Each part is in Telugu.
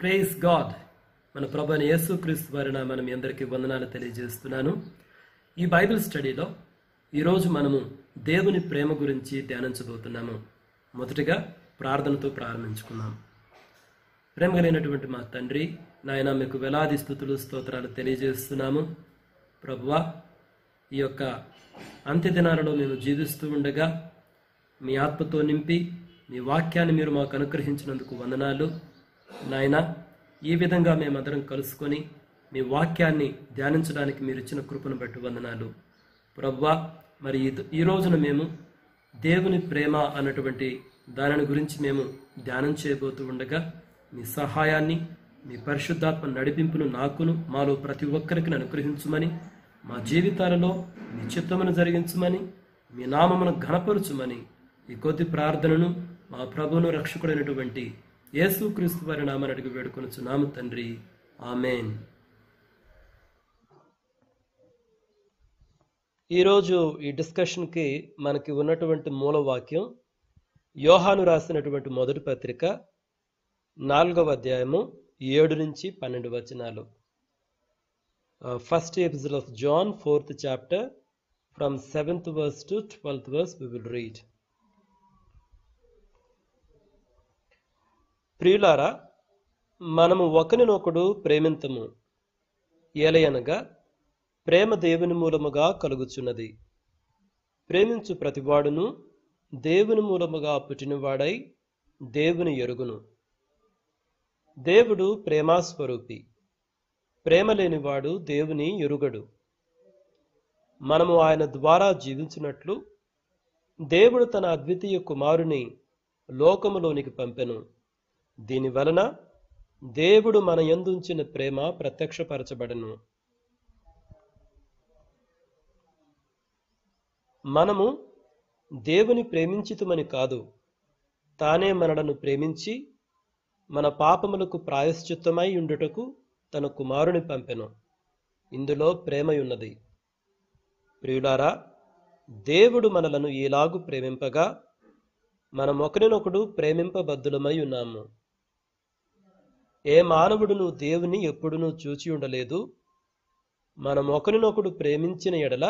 Praise God. మన ప్రభు అయిన యేసుక్రీస్తు వారి నామమున మీ అందరికీ వందనాలు తెలియజేస్తున్నాను. ఈ బైబిల్ స్టడీలో ఈరోజు మనము దేవుని ప్రేమ గురించి ధ్యానించబోతున్నాము. మొదటిగా ప్రార్థనతో ప్రారంభించుకుందాం. ప్రేమ కలిగినటువంటి మా తండ్రి, నాయన మీకు వేలాది స్తుతులు స్తోత్రాలు తెలియజేస్తున్నాము. ప్రభువా, ఈ యొక్క అంత్య దినాలలో మేము జీవిస్తూ ఉండగా మీ ఆత్మతో నింపి మీ వాక్యాన్ని మీరు మాకు అనుగ్రహించినందుకు వందనాలు. నాయన, ఈ విధంగా మేమందరం కలుసుకొని మీ వాక్యాన్ని ధ్యానించడానికి మీరు ఇచ్చిన కృపను బట్టి వందనాలు. ప్రభువా, మరి ఈ రోజున మేము దేవుని ప్రేమ అన్నటువంటి దానిని గురించి మేము ధ్యానం చేయబోతూ ఉండగా మీ సహాయాన్ని, మీ పరిశుద్ధాత్మ నడిపింపును నాకును మాలో ప్రతి ఒక్కరికి అనుగ్రహించుమని, మా జీవితాలలో మీ చిత్తమును జరిగించమని, మీ నామమును ఘనపరుచుమని ఈ కొద్ది ప్రార్థనను మా ప్రభువును రక్షకుడైనటువంటి యేసుక్రీస్తు వారి నామమున అడిగి వేడుకొనుచున్నాము తండ్రి, ఆమేన్. ఈరోజు ఈ డిస్కషన్కి మనకి ఉన్నటువంటి మూలవాక్యం యోహాను రాసినటువంటి మొదటి పత్రిక 4వ అధ్యాయము 7 నుంచి 12 వచనాలు. First episode of John 4th chapter from 7th verse to 12th verse we will read. ప్రియులారా, మనము ఒకరినొకడు ప్రేమింతము, ఏలయనగా ప్రేమ దేవుని మూలముగా కలుగుచున్నది. ప్రేమించు ప్రతివాడును దేవుని మూలముగా పుట్టినవాడై దేవుని ఎరుగును. దేవుడు ప్రేమాస్వరూపి, ప్రేమ లేనివాడు దేవుని ఎరుగడు. మనము ఆయన ద్వారా జీవించినట్లు దేవుడు తన అద్వితీయ కుమారుని లోకములోనికి పంపెను. దీని వలన దేవుడు మన యందుంచిన ప్రేమ ప్రత్యక్షపరచబడెను. మనము దేవుని ప్రేమించితుమని కాదు, తానే మనలను ప్రేమించి మన పాపములకు ప్రాయశ్చిత్తమై ఉండుటకు తన కుమారుని పంపెను. ఇందులో ప్రేమయున్నది. ప్రియులారా, దేవుడు మనలను ఈలాగు ప్రేమింపగా మనం ఒకరినొకడు ప్రేమింపబద్ధులమై ఉన్నాము. ఏ మానవుడును దేవుని ఎప్పుడునూ చూచి ఉండలేదు. మనం ఒకరినొకడు ప్రేమించిన ఎడల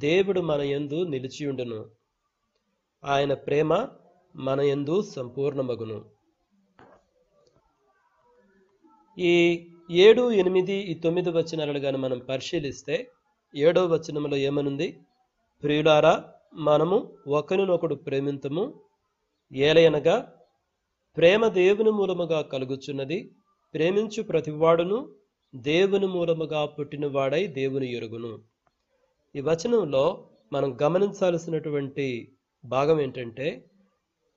దేవుడు మన యందు నిలిచియుండును. ఆయన ప్రేమ మన యందు సంపూర్ణమగును. ఈ 7, 8, 9 వచనాలు గాని మనం పరిశీలిస్తే 7వ వచనంలో ఏమనుంది? ప్రియులారా, మనము ఒకరినొకడు ప్రేమింతము, ఏలయనగా ప్రేమ దేవుని మూలముగా కలుగుచున్నది. ప్రేమించు ప్రతివాడును దేవుని మూలముగా పుట్టినవాడై దేవుని ఎరుగును. ఈ వచనంలో మనం గమనించాల్సినటువంటి భాగం ఏంటంటే,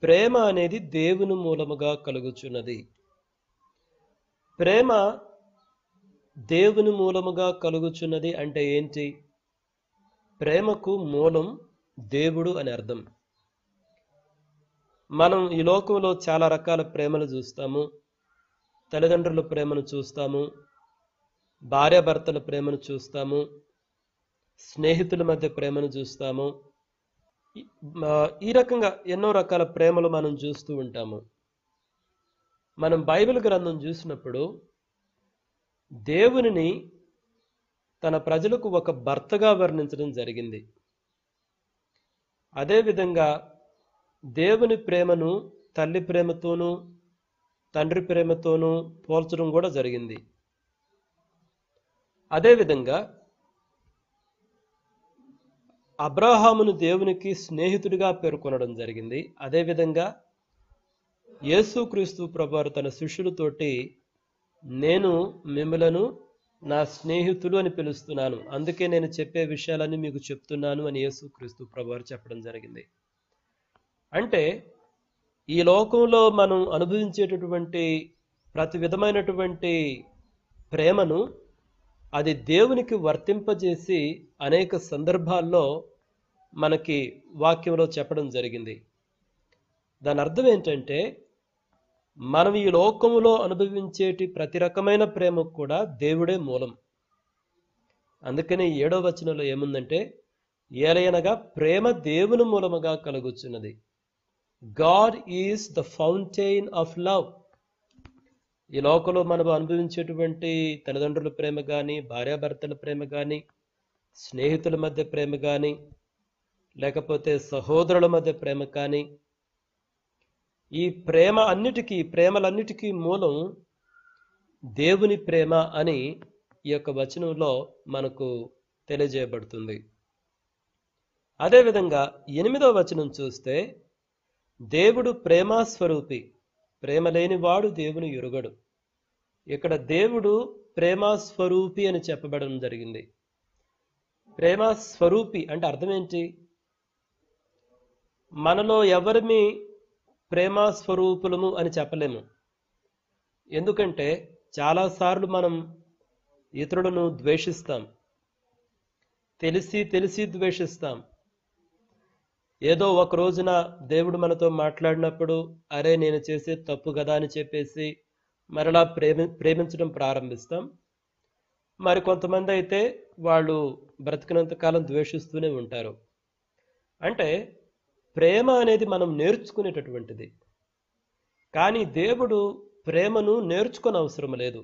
ప్రేమ అనేది దేవుని మూలముగా కలుగుచున్నది. ప్రేమ దేవుని మూలముగా కలుగుచున్నది అంటే ఏంటి? ప్రేమకు మూలం దేవుడు అని అర్థం. మనం ఈ లోకంలో చాలా రకాల ప్రేమలు చూస్తాము. తల్లిదండ్రుల ప్రేమను చూస్తాము, భార్యాభర్తల ప్రేమను చూస్తాము, స్నేహితుల మధ్య ప్రేమను చూస్తాము. ఈ రకంగా ఎన్నో రకాల ప్రేమలు మనం చూస్తూ ఉంటాము. మనం బైబిల్ గ్రంథం చూసినప్పుడు దేవునిని తన ప్రజలకు ఒక భర్తగా వర్ణించడం జరిగింది. అదేవిధంగా దేవుని ప్రేమను తల్లి ప్రేమతోనూ తండ్రి ప్రేమతోనూ పోల్చడం కూడా జరిగింది. అదేవిధంగా అబ్రహామును దేవునికి స్నేహితుడిగా పేర్కొనడం జరిగింది. అదేవిధంగా యేసుక్రీస్తు ప్రభువారు తన శిష్యులతోటి నేను మిమ్మలను నా స్నేహితులు అని పిలుస్తున్నాను, అందుకే నేను చెప్పే విషయాలన్నీ మీకు చెప్తున్నాను అని యేసుక్రీస్తు ప్రభువారు చెప్పడం జరిగింది. అంటే ఈ లోకంలో మనం అనుభవించేటటువంటి ప్రతి విధమైనటువంటి ప్రేమను అది దేవునికి వర్తింపజేసి అనేక సందర్భాల్లో మనకి వాక్యంలో చెప్పడం జరిగింది. దాని అర్థం ఏంటంటే, మనం ఈ లోకములో అనుభవించేటి ప్రతి రకమైన ప్రేమకు కూడా దేవుడే మూలం. అందుకని 7వ వచనంలో ఏముందంటే, ఏలయనగా ప్రేమ దేవుని మూలముగా కలుగుచున్నది. God is the fountain of love. ఈ లోకంలో మనం అనుభవించేటువంటి తల్లిదండ్రుల ప్రేమ కానీ, భార్యాభర్తల ప్రేమ కానీ, స్నేహితుల మధ్య ప్రేమ కానీ, లేకపోతే సహోదరుల మధ్య ప్రేమ కానీ, ఈ ప్రేమలన్నిటికీ మూలం దేవుని ప్రేమ అని ఈ యొక్క వచనంలో మనకు తెలియజేయబడుతుంది. అదేవిధంగా 8వ వచనం చూస్తే, దేవుడు ప్రేమాస్వరూపి, ప్రేమ లేనివాడు దేవుని ఎరుగడు. ఇక్కడ దేవుడు ప్రేమాస్వరూపి అని చెప్పబడడం జరిగింది. ప్రేమాస్వరూపి అంటే అర్థం ఏంటి? మనలో ఎవరిని ప్రేమాస్వరూపులము అని చెప్పలేము. ఎందుకంటే చాలాసార్లు మనం ఇతరులను ద్వేషిస్తాం, తెలిసి ద్వేషిస్తాం. ఏదో ఒక రోజున దేవుడు మనతో మాట్లాడినప్పుడు, అరే నేను చేసే తప్పు కదా అని చెప్పేసి మరలా ప్రేమించడం ప్రారంభిస్తాం. మరి కొంతమంది అయితే వాళ్ళు బ్రతికినంత కాలం ద్వేషిస్తూనే ఉంటారు. అంటే ప్రేమ అనేది మనం నేర్చుకునేటటువంటిది. కానీ దేవుడు ప్రేమను నేర్చుకునే అవసరం లేదు.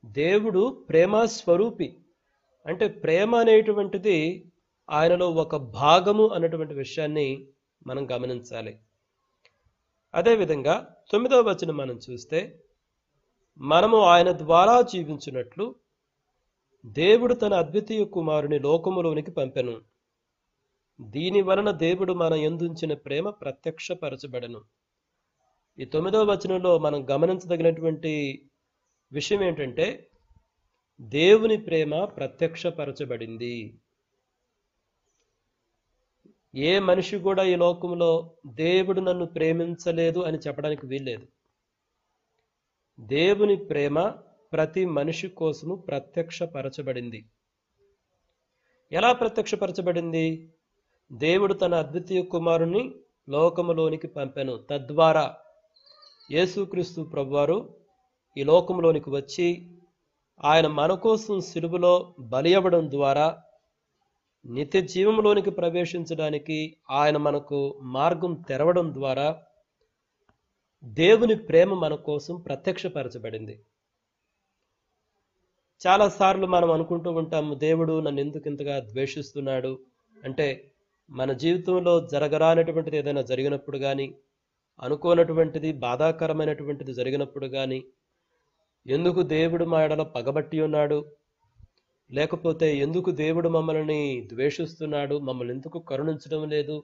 దేవుడు ప్రేమస్వరూపి. అంటే ప్రేమ అనేటువంటిది ఆయనలో ఒక భాగము అన్నటువంటి విషయాన్ని మనం గమనించాలి. అదేవిధంగా 9వ వచనం మనం చూస్తే, మనము ఆయన ద్వారా జీవించినట్లు దేవుడు తన అద్వితీయ కుమారుని లోకములోనికి పంపెను. దీని వలన దేవుడు మన యందుంచిన ప్రేమ ప్రత్యక్షపరచబడెను. ఈ 9వ వచనంలో మనం గమనించదగినటువంటి విషయం ఏంటంటే, దేవుని ప్రేమ ప్రత్యక్షపరచబడింది. ఏ మనిషి కూడా ఈ లోకంలో దేవుడు నన్ను ప్రేమించలేదు అని చెప్పడానికి వీల్లేదు. దేవుని ప్రేమ ప్రతి మనిషి కోసము ప్రత్యక్షపరచబడింది. ఎలా ప్రత్యక్షపరచబడింది? దేవుడు తన అద్వితీయ కుమారుని లోకములోనికి పంపెను. తద్వారా యేసుక్రీస్తు ప్రభువారు ఈ లోకంలోనికి వచ్చి ఆయన మన కోసం సిలువలో బలి అవ్వడం ద్వారా నిత్య జీవంలోనికి ప్రవేశించడానికి ఆయన మనకు మార్గం తెరవడం ద్వారా దేవుని ప్రేమ మన కోసం ప్రత్యక్షపరచబడింది. చాలాసార్లు మనం అనుకుంటూ ఉంటాము, దేవుడు నన్ను ఎందుకు ఇంతగా ద్వేషిస్తున్నాడు అంటే, మన జీవితంలో జరగరానటువంటిది ఏదైనా జరిగినప్పుడు కానీ, అనుకోనటువంటిది బాధాకరమైనటువంటిది జరిగినప్పుడు కానీ, ఎందుకు దేవుడు మా ఎడల పగబట్టి ఉన్నాడు, లేకపోతే ఎందుకు దేవుడు మమ్మల్ని ద్వేషిస్తున్నాడు, మమ్మల్ని ఎందుకు కరుణించడం లేదు,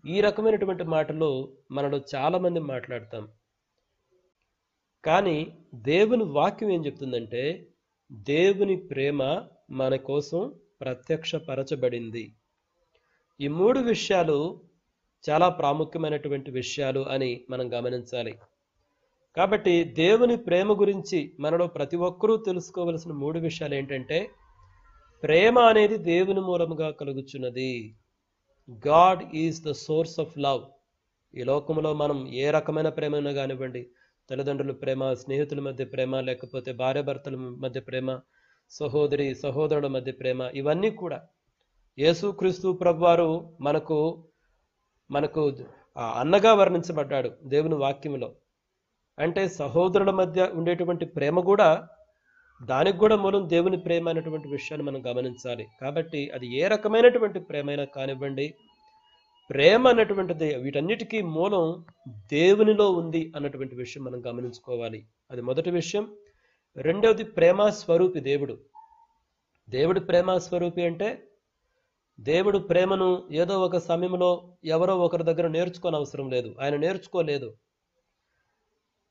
ఈ రకమైనటువంటి మాటలు మనలో చాలా మంది మాట్లాడతాం. కానీ దేవుని వాక్యం ఏం చెప్తుందంటే, దేవుని ప్రేమ మన కోసం ప్రత్యక్షపరచబడింది. ఈ 3 విషయాలు చాలా ప్రాముఖ్యమైనటువంటి విషయాలు అని మనం గమనించాలి. కాబట్టి దేవుని ప్రేమ గురించి మనలో ప్రతి ఒక్కరూ తెలుసుకోవలసిన 3 విషయాలు ఏంటంటే, ప్రేమ అనేది దేవుని మూలముగా కలుగుచున్నది. God is the source of love. ఈ లోకంలో మనం ఏ రకమైన ప్రేమ కానివ్వండి, తల్లిదండ్రుల ప్రేమ, స్నేహితుల మధ్య ప్రేమ, లేకపోతే భార్యాభర్తల మధ్య ప్రేమ, సహోదరుల మధ్య ప్రేమ, ఇవన్నీ కూడా యేసుక్రీస్తు ప్రభువారు మనకు అన్నగా వర్ణించబడ్డాడు దేవుని వాక్యంలో. అంటే సహోదరుల మధ్య ఉండేటువంటి ప్రేమ కూడా, దానికి కూడా మూలం దేవుని ప్రేమ అనేటువంటి విషయాన్ని మనం గమనించాలి. కాబట్టి అది ఏ రకమైనటువంటి ప్రేమైనా కానివ్వండి, ప్రేమ అన్నటువంటిది వీటన్నిటికీ మూలం దేవునిలో ఉంది అన్నటువంటి విషయం మనం గమనించుకోవాలి. అది మొదటి విషయం. రెండవది, ప్రేమ స్వరూపి దేవుడు. దేవుడు ప్రేమ స్వరూపి అంటే, దేవుడు ప్రేమను ఏదో ఒక సమయంలో ఎవరో ఒకరి దగ్గర నేర్చుకోని అవసరం లేదు. ఆయన నేర్చుకోలేదు.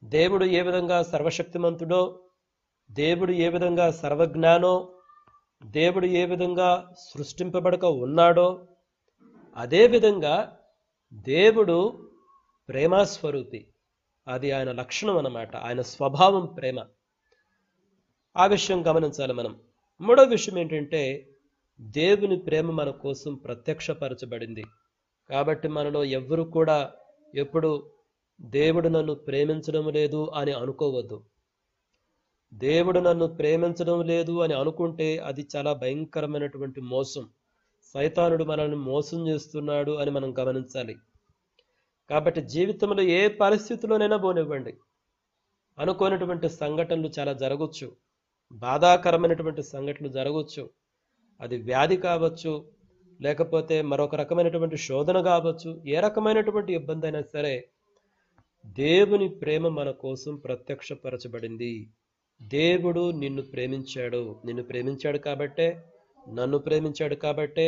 దేవుడు ఏ విధంగా సర్వశక్తిమంతుడో, దేవుడు ఏ విధంగా సర్వజ్ఞానో, దేవుడు ఏ విధంగా సృష్టింపబడక ఉన్నాడో, అదేవిధంగా దేవుడు ప్రేమస్వరూపి. అది ఆయన లక్షణం అన్నమాట, ఆయన స్వభావం ప్రేమ. ఆ విషయం గమనించాలి మనం. మూడవ విషయం ఏంటంటే, దేవుని ప్రేమ మన కోసం ప్రత్యక్షపరచబడింది. కాబట్టి మనలో ఎవ్వరు కూడా ఎప్పుడు దేవుడు నన్ను ప్రేమించడం లేదు అని అనుకోవద్దు. దేవుడు నన్ను ప్రేమించడం లేదు అని అనుకుంటే అది చాలా భయంకరమైనటువంటి మోసం. సైతానుడు మనల్ని మోసం చేస్తున్నాడు అని మనం గమనించాలి. కాబట్టి జీవితంలో ఏ పరిస్థితిలోనైనా పోనివ్వండి, అనుకోనటువంటి సంఘటనలు చాలా జరగవచ్చు, బాధాకరమైనటువంటి సంఘటనలు జరగవచ్చు. అది వ్యాధి కావచ్చు, లేకపోతే మరొక రకమైనటువంటి శోధన కావచ్చు. ఏ రకమైనటువంటి ఇబ్బంది అయినా సరే దేవుని ప్రేమ మన కోసం ప్రత్యక్షపరచబడింది. దేవుడు నిన్ను ప్రేమించాడు కాబట్టే, నన్ను ప్రేమించాడు కాబట్టే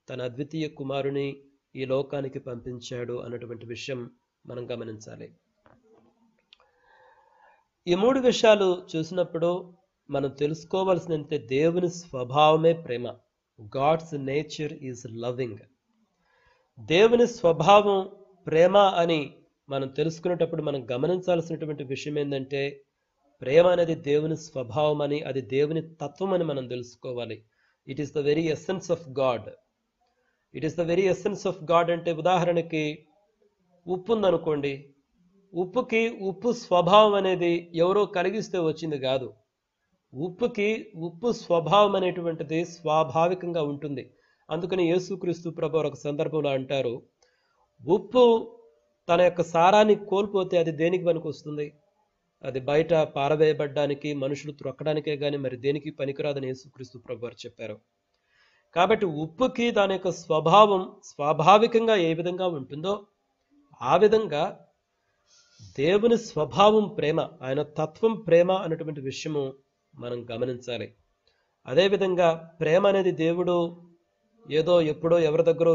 తన అద్వితీయ కుమారుని ఈ లోకానికి పంపించాడు అన్నటువంటి విషయం మనం గమనించాలి. ఈ 3 విషయాలు చూసినప్పుడు మనం తెలుసుకోవాల్సినంటే దేవుని స్వభావమే ప్రేమ. God's nature is loving. దేవుని స్వభావం ప్రేమ అని మనం తెలుసుకునేటప్పుడు మనం గమనించాల్సినటువంటి విషయం ఏంటంటే, ప్రేమ అనేది దేవుని స్వభావం అని, అది దేవుని తత్వం అని మనం తెలుసుకోవాలి. It is the very essence of God. It is the very essence of God అంటే, ఉదాహరణకి ఉప్పు ఉందనుకోండి. ఉప్పుకి ఉప్పు స్వభావం అనేది ఎవరో కలిగిస్తే వచ్చింది కాదు. ఉప్పుకి ఉప్పు స్వభావం అనేటువంటిది స్వాభావికంగా ఉంటుంది. అందుకని యేసుక్రీస్తు ప్రభువు ఒక సందర్భంలో అంటారు, ఉప్పు తన యొక్క సారాన్ని కోల్పోతే అది దేనికి పనికి వస్తుంది? అది బయట పారవేయబడ్డానికి, మనుషులు త్రొక్కడానికే కానీ మరి దేనికి పనికిరాదని యేసుక్రీస్తు ప్రభువు చెప్పారు. కాబట్టి ఉప్పుకి దాని యొక్క స్వభావం స్వాభావికంగా ఏ విధంగా ఉంటుందో ఆ విధంగా దేవుని స్వభావం ప్రేమ, ఆయన తత్వం ప్రేమ అన్నటువంటి విషయము మనం గమనించాలి. అదేవిధంగా ప్రేమ అనేది దేవుడు ఏదో ఎప్పుడో ఎవరి దగ్గర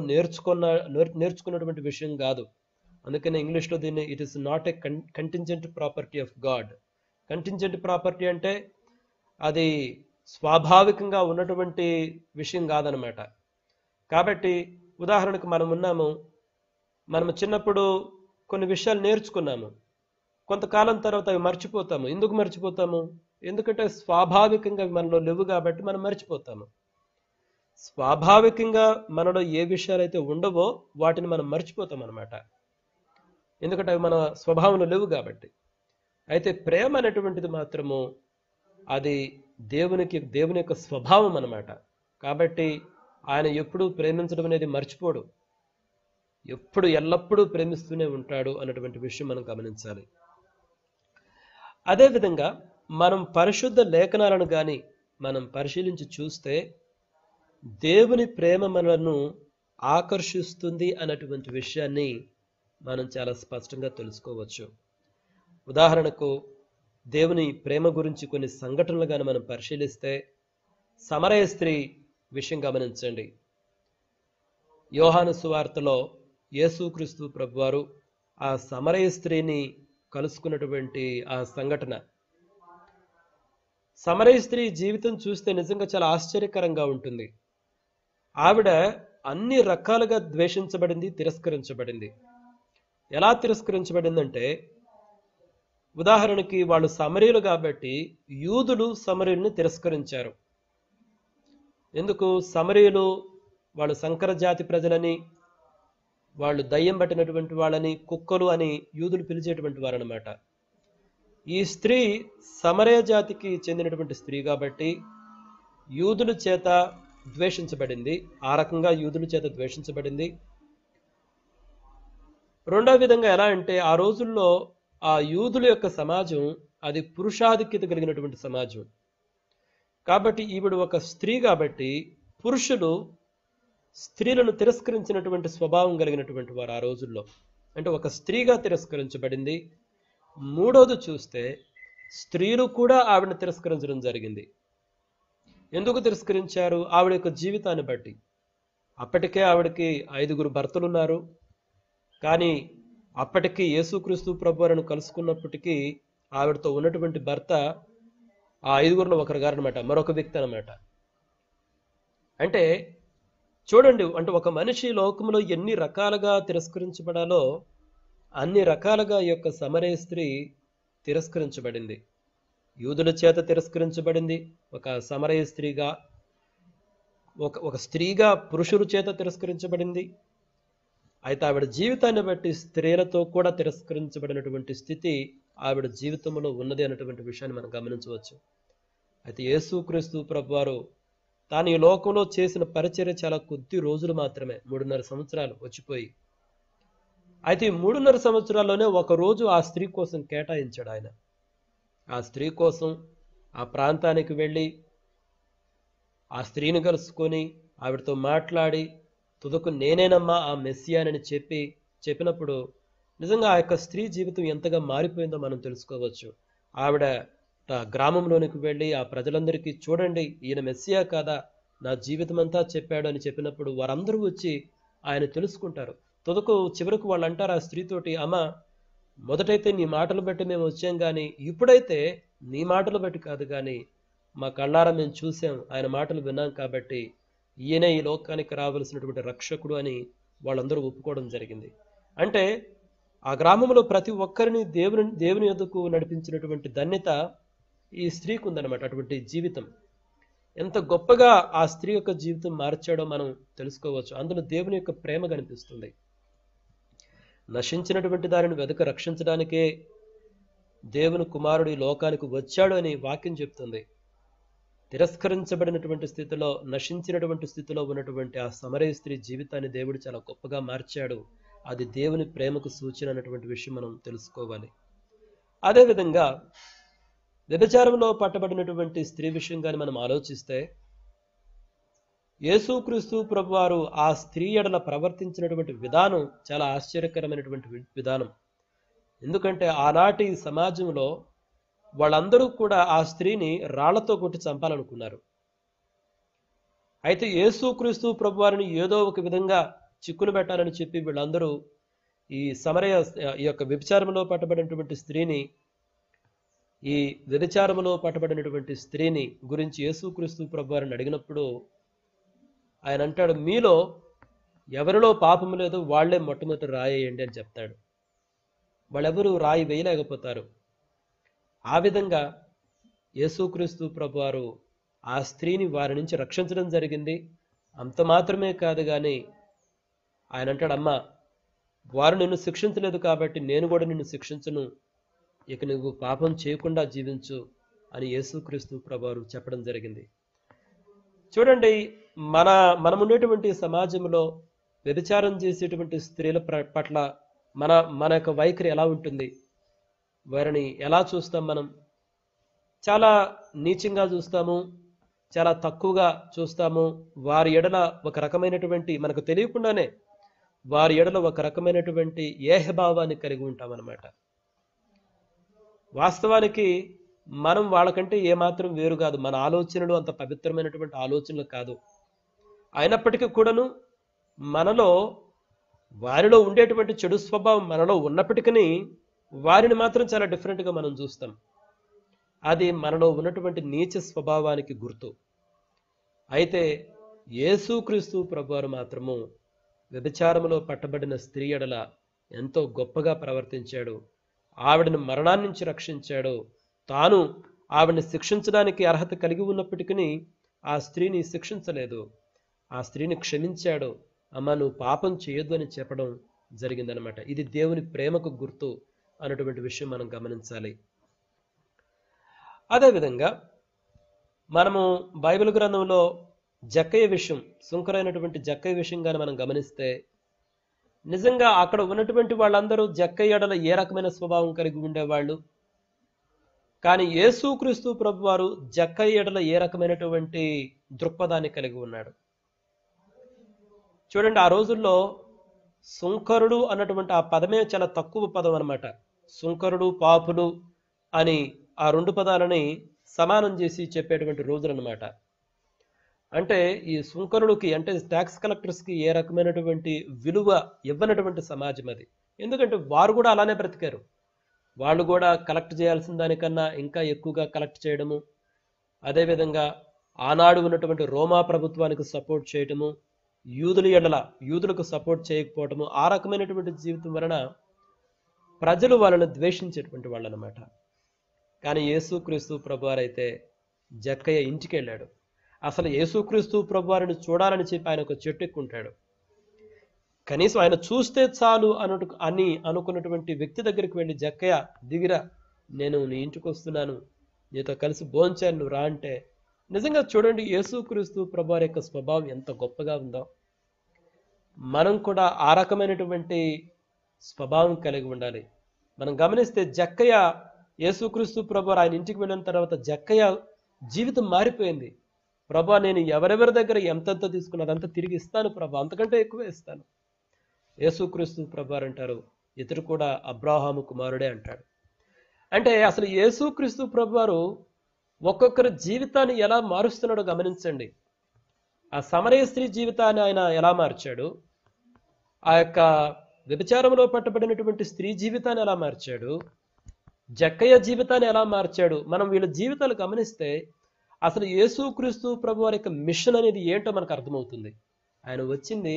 నేర్చుకున్నటువంటి విషయం కాదు. అందుకని ఇంగ్లీష్లో దీన్ని it is not a contingent property of God. Contingent property అంటే అది స్వాభావికంగా ఉన్నటువంటి విషయం కాదనమాట. కాబట్టి ఉదాహరణకు మనము చిన్నప్పుడు కొన్ని విషయాలు నేర్చుకున్నాము, కొంతకాలం తర్వాత అవి మర్చిపోతాము. ఎందుకు మర్చిపోతాము? ఎందుకంటే స్వాభావికంగా మనలో లేవు కాబట్టి మనం మర్చిపోతాము. స్వాభావికంగా మనలో ఏ విషయాలు అయితే ఉండవో వాటిని మనం మర్చిపోతాం అనమాట. ఎందుకంటే అవి మన స్వభావంలో లేవు కాబట్టి. అయితే ప్రేమ అనేటువంటిది మాత్రము అది దేవుని యొక్క స్వభావం అన్నమాట. కాబట్టి ఆయన ఎప్పుడూ ప్రేమించడం అనేది మర్చిపోడు, ఎల్లప్పుడూ ప్రేమిస్తూనే ఉంటాడు అన్నటువంటి విషయం మనం గమనించాలి. అదేవిధంగా మనం పరిశుద్ధ లేఖనాలను కానీ మనం పరిశీలించి చూస్తే దేవుని ప్రేమ మనలను ఆకర్షిస్తుంది అన్నటువంటి విషయాన్ని మనం చాలా స్పష్టంగా తెలుసుకోవచ్చు. ఉదాహరణకు దేవుని ప్రేమ గురించి కొన్ని సంఘటనలు కానీ మనం పరిశీలిస్తే, సమరయ స్త్రీ విషయం గమనించండి. యోహాను సువార్తలో యేసుక్రీస్తు ప్రభువారు ఆ సమరయ స్త్రీని కలుసుకున్నటువంటి ఆ సంఘటన, సమరయ స్త్రీ జీవితం చూస్తే నిజంగా చాలా ఆశ్చర్యకరంగా ఉంటుంది. ఆవిడ అన్ని రకాలుగా ద్వేషించబడింది, తిరస్కరించబడింది. ఎలా తిరస్కరించబడిందంటే, ఉదాహరణకి వాళ్ళు సమరీయులు కాబట్టి యూదులు సమరీయుల్ని తిరస్కరించారు. ఎందుకు? సమరీయులు వాళ్ళు సంకర జాతి ప్రజలని, వాళ్ళు దయ్యం పట్టినటువంటి వాళ్ళని, కుక్కలు అని యూదులు పిలిచేటువంటి వారు అనమాట. ఈ స్త్రీ సమరయ జాతికి చెందినటువంటి స్త్రీ కాబట్టి యూదుల చేత ద్వేషించబడింది. ఆ రకంగా యూదుల చేత ద్వేషించబడింది. రెండో విధంగా ఎలా అంటే, ఆ రోజుల్లో ఆ యూదుల యొక్క సమాజం అది పురుషాధిక్యత కలిగినటువంటి సమాజం కాబట్టి ఈవిడ ఒక స్త్రీ కాబట్టి పురుషులు స్త్రీలను తిరస్కరించినటువంటి స్వభావం కలిగినటువంటి వారు ఆ రోజుల్లో. అంటే ఒక స్త్రీగా తిరస్కరించబడింది. మూడోది చూస్తే స్త్రీలు కూడా ఆవిడని తిరస్కరించడం జరిగింది. ఎందుకు తిరస్కరించారు? ఆవిడ యొక్క జీవితాన్ని బట్టి. అప్పటికే ఆవిడకి 5 భర్తలు ఉన్నారు. కానీ అప్పటికి యేసుక్రీస్తు ప్రభువును కలుసుకున్నప్పటికీ ఆవిడతో ఉన్నటువంటి భర్త ఆ 5లో ఒకరు గారు అనమాట, మరొక వ్యక్తి అనమాట. అంటే చూడండి, అంటే ఒక మనిషి లోకంలో ఎన్ని రకాలుగా తిరస్కరించబడాలో అన్ని రకాలుగా ఈ యొక్క సమరయ స్త్రీ తిరస్కరించబడింది. యూదుల చేత తిరస్కరించబడింది ఒక సమరయ స్త్రీగా, ఒక స్త్రీగా పురుషుల చేత తిరస్కరించబడింది. అయితే ఆవిడ జీవితాన్ని బట్టి స్త్రీలతో కూడా తిరస్కరించబడినటువంటి స్థితి ఆవిడ జీవితంలో ఉన్నది అన్నటువంటి విషయాన్ని మనం గమనించవచ్చు. అయితే యేసుక్రీస్తు ప్రభువారు తాను ఈ లోకంలో చేసిన పరిచర్య చాలా కొద్ది రోజులు మాత్రమే, 3.5 సంవత్సరాలు వచ్చిపోయి. అయితే ఈ 3.5 సంవత్సరాల్లోనే ఒక రోజు ఆ స్త్రీ కోసం కేటాయించాడు ఆయన. ఆ స్త్రీ కోసం ఆ ప్రాంతానికి వెళ్ళి ఆ స్త్రీని కలుసుకొని ఆవిడతో మాట్లాడి తుదకు నేనేనమ్మా ఆ మెస్సియానని చెప్పినప్పుడు నిజంగా ఆ యొక్క స్త్రీ జీవితం ఎంతగా మారిపోయిందో మనం తెలుసుకోవచ్చు. ఆవిడ గ్రామంలోనికి వెళ్ళి ఆ ప్రజలందరికీ చూడండి ఈయన మెస్సియా కాదా, నా జీవితం అంతా చెప్పాడు అని చెప్పినప్పుడు వారందరూ వచ్చి ఆయన తెలుసుకుంటారు. చివరకు వాళ్ళు అంటారు ఆ స్త్రీతోటి, అమ్మ మొదటైతే నీ మాటలు బట్టి మేము వచ్చాం కానీ ఇప్పుడైతే నీ మాటలు బట్టి కాదు కానీ మా కళ్ళారా మేము చూసాం, ఆయన మాటలు విన్నాం కాబట్టి ఈయనే ఈ లోకానికి రావలసినటువంటి రక్షకుడు అని వాళ్ళందరూ ఒప్పుకోవడం జరిగింది. అంటే ఆ గ్రామంలో ప్రతి ఒక్కరిని దేవుని యొద్దకు నడిపించినటువంటి ధన్యత ఈ స్త్రీకి ఉందన్నమాట. అటువంటి జీవితం ఎంత గొప్పగా ఆ స్త్రీ యొక్క జీవితం మార్చాడో మనం తెలుసుకోవచ్చు. అందులో దేవుని యొక్క ప్రేమ కనిపిస్తుంది. నశించినటువంటి దానిని వెతక రక్షించడానికే దేవుని కుమారుడు ఈ లోకానికి వచ్చాడు అని వాక్యం చెప్తుంది. తిరస్కరించబడినటువంటి స్థితిలో, నశించినటువంటి స్థితిలో ఉన్నటువంటి ఆ సమరయ స్త్రీ జీవితాన్ని దేవుడు చాలా గొప్పగా మార్చాడు. అది దేవుని ప్రేమకు సూచన అన్నటువంటి విషయం మనం తెలుసుకోవాలి. అదేవిధంగా వ్యభిచారంలో పట్టబడినటువంటి స్త్రీ విషయం కానీ మనం ఆలోచిస్తే యేసుక్రీస్తు ప్రభువారు ఆ స్త్రీ ఎడల ప్రవర్తించినటువంటి విధానం చాలా ఆశ్చర్యకరమైనటువంటి విధానం. ఎందుకంటే ఆనాటి సమాజంలో వాళ్ళందరూ కూడా ఆ స్త్రీని రాళ్లతో కొట్టి చంపాలనుకున్నారు. అయితే యేసుక్రీస్తు ప్రభువారిని ఏదో ఒక విధంగా చిక్కులు పెట్టాలని చెప్పి వీళ్ళందరూ ఈ యొక్క వ్యభిచారంలో పట్టబడినటువంటి స్త్రీని గురించి యేసుక్రీస్తు ప్రభువారిని అడిగినప్పుడు ఆయన అంటాడు, మీలో ఎవరిలో పాపం లేదో వాళ్లే మొట్టమొదటి రాయేయండి అని చెప్తాడు. వాళ్ళెవరూ రాయి వేయలేకపోతారు. ఆ విధంగా యేసుక్రీస్తు ప్రభువారు ఆ స్త్రీని వారి నుంచి రక్షించడం జరిగింది. అంత మాత్రమే కాదు కానీ ఆయన అంటాడు, అమ్మా వారు నిన్ను శిక్షించలేదు కాబట్టి నేను కూడా నిన్ను శిక్షించను, ఇక నువ్వు పాపం చేయకుండా జీవించు అని యేసుక్రీస్తు ప్రభువారు చెప్పడం జరిగింది. చూడండి, మనం ఉండేటువంటి సమాజంలో వ్యభిచారం చేసేటువంటి స్త్రీల పట్ల మన యొక్క వైఖరి ఎలా ఉంటుంది? వారిని ఎలా చూస్తాం? మనం చాలా నీచంగా చూస్తాము, చాలా తక్కువగా చూస్తాము. వారి ఎడల ఒక రకమైనటువంటి, మనకు తెలియకుండానే వారి ఎడల ఒక రకమైనటువంటి ఏహభావాన్ని కలిగి ఉంటామన్నమాట. వాస్తవానికి మనం వాళ్ళకంటే ఏమాత్రం వేరు కాదు. మన ఆలోచనలు అంత పవిత్రమైనటువంటి ఆలోచనలు కాదు. అయినప్పటికీ కూడాను వారిలో ఉండేటువంటి చెడు స్వభావం మనలో ఉన్నప్పటికీ వారిని మాత్రం చాలా డిఫరెంట్గా మనం చూస్తాం. అది మనలో ఉన్నటువంటి నీచ స్వభావానికి గుర్తు. అయితే యేసుక్రీస్తు ప్రభువారు మాత్రము వ్యభిచారములో పట్టబడిన స్త్రీ ఎడల ఎంతో గొప్పగా ప్రవర్తించాడు. ఆవిడని మరణాన్ని నుంచి రక్షించాడు. తాను ఆవిడని శిక్షించడానికి అర్హత కలిగి ఉన్నప్పటికీ ఆ స్త్రీని శిక్షించలేదు. ఆ స్త్రీని క్షమించాడు. అమ్మ నువ్వు పాపం చేయొద్దు అని చెప్పడం జరిగిందనమాట. ఇది దేవుని ప్రేమకు గుర్తు అన్నటువంటి విషయం మనం గమనించాలి. అదేవిధంగా మనము బైబిల్ గ్రంథంలో జక్కయ్య విషయం, సుంకరైనటువంటి జక్కయ్య విషయం కానీ మనం గమనిస్తే నిజంగా అక్కడ ఉన్నటువంటి వాళ్ళందరూ జక్కయ్య ఎడల ఏ రకమైన స్వభావం కలిగి ఉండేవాళ్ళు, కానీ యేసుక్రీస్తు ప్రభువారు జక్కయ్య ఎడల ఏ రకమైనటువంటి దృక్పథాన్ని కలిగి ఉన్నాడు చూడండి. ఆ రోజుల్లో సుంకరుడు అన్నటువంటి ఆ పదమే చాలా తక్కువ పదం అనమాట. సుంకరుడు, పాపులు అని ఆ రెండు పదాలని సమానం చేసి చెప్పేటువంటి రోజులు అనమాట. అంటే ఈ సుంకరుడికి, అంటే ట్యాక్స్ కలెక్టర్స్కి ఏ రకమైనటువంటి విలువ ఇవ్వనటువంటి సమాజం అది. ఎందుకంటే వారు కూడా అలానే బ్రతికారు. వాళ్ళు కూడా కలెక్ట్ చేయాల్సిన దానికన్నా ఇంకా ఎక్కువగా కలెక్ట్ చేయడము, అదేవిధంగా ఆనాడు ఉన్నటువంటి రోమా ప్రభుత్వానికి సపోర్ట్ చేయటము, యూదులకు సపోర్ట్ చేయకపోవటము, ఆ రకమైనటువంటి జీవితం వలన ప్రజలు వాళ్ళని ద్వేషించేటువంటి వాళ్ళు అనమాట. కానీ యేసుక్రీస్తు ప్రభువారు అయితే జక్కయ్య ఇంటికి వెళ్ళాడు. అసలు యేసుక్రీస్తు ప్రభువారిని చూడాలని చెప్పి ఆయన ఒక చెట్టు ఎక్కుంటాడు. కనీసం ఆయన చూస్తే చాలు అని అనుకున్నటువంటి వ్యక్తి దగ్గరికి వెళ్ళి, జక్కయ్య దిగిరా, నేను నీ ఇంటికి వస్తున్నాను, నీతో కలిసి భోంచాను, నువ్వు రా అంటే, నిజంగా చూడండి యేసుక్రీస్తు ప్రభువారి యొక్క స్వభావం ఎంత గొప్పగా ఉందో. మనం కూడా ఆ రకమైనటువంటి స్వభావం కలిగి ఉండాలి. మనం గమనిస్తే జక్కయ్య యేసుక్రీస్తు ప్రభు ఆయన ఇంటికి వెళ్ళిన తర్వాత జక్కయ్య జీవితం మారిపోయింది. ప్రభా, నేను ఎవరెవరి దగ్గర ఎంతెంత తీసుకున్నా అదంతా తిరిగి ఇస్తాను ప్రభా, అంతకంటే ఎక్కువే ఇస్తాను. యేసుక్రీస్తు ప్రభు అంటారు, ఇతడు కూడా అబ్రాహాము కుమారుడే అంటాడు. అంటే అసలు యేసుక్రీస్తు ప్రభు వారు ఒక్కొక్కరి జీవితాన్ని ఎలా మారుస్తున్నాడో గమనించండి. ఆ సమరయ స్త్రీ జీవితాన్ని ఆయన ఎలా మార్చాడు, ఆ యొక్క వ్యభిచారంలో పట్టబడినటువంటి స్త్రీ జీవితాన్ని ఎలా మార్చాడు, జక్కయ్య జీవితాన్ని ఎలా మార్చాడు. మనం వీళ్ళ జీవితాలు గమనిస్తే అసలు యేసుక్రీస్తు ప్రభు వారి యొక్క మిషన్ అనేది ఏంటో మనకు అర్థమవుతుంది. ఆయన వచ్చింది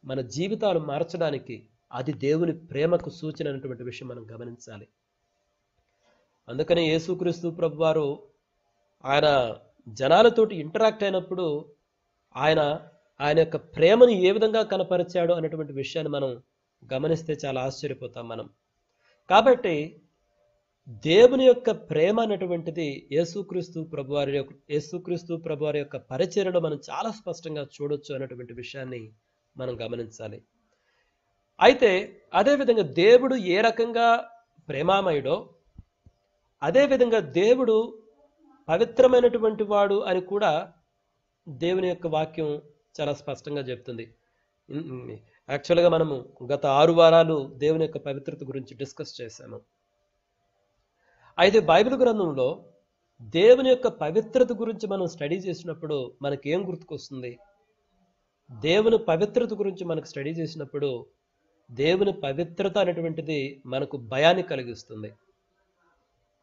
మన జీవితాలు మార్చడానికి. అది దేవుని ప్రేమకు సూచన అనేటువంటి విషయం మనం గమనించాలి. అందుకని యేసుక్రీస్తు ప్రభు వారు ఆయన జనాలతోటి ఇంటరాక్ట్ అయినప్పుడు ఆయన యొక్క ప్రేమను ఏ విధంగా కనపరిచాడు అనేటువంటి విషయాన్ని మనం గమనిస్తే చాలా ఆశ్చర్యపోతాం మనం. కాబట్టి దేవుని యొక్క ప్రేమ అనేటువంటిది యేసుక్రీస్తు ప్రభు వారి యొక్క పరిచర్యలో మనం చాలా స్పష్టంగా చూడొచ్చు అనేటువంటి విషయాన్ని మనం గమనించాలి. అయితే అదేవిధంగా దేవుడు ఏ రకంగా ప్రేమామయుడో అదేవిధంగా దేవుడు పవిత్రమైనటువంటి వాడు అని కూడా దేవుని యొక్క వాక్యం చాలా స్పష్టంగా చెప్తుంది. యాక్చువల్గా మనము గత 6 వారాలు దేవుని యొక్క పవిత్రత గురించి డిస్కస్ చేశాము. అయితే బైబిల్ గ్రంథంలో దేవుని యొక్క పవిత్రత గురించి మనం స్టడీ చేసినప్పుడు మనకి ఏం గుర్తుకొస్తుంది? దేవుని పవిత్రత గురించి మనకు స్టడీ చేసినప్పుడు దేవుని పవిత్రత అనేటువంటిది మనకు భయాన్ని కలిగిస్తుంది.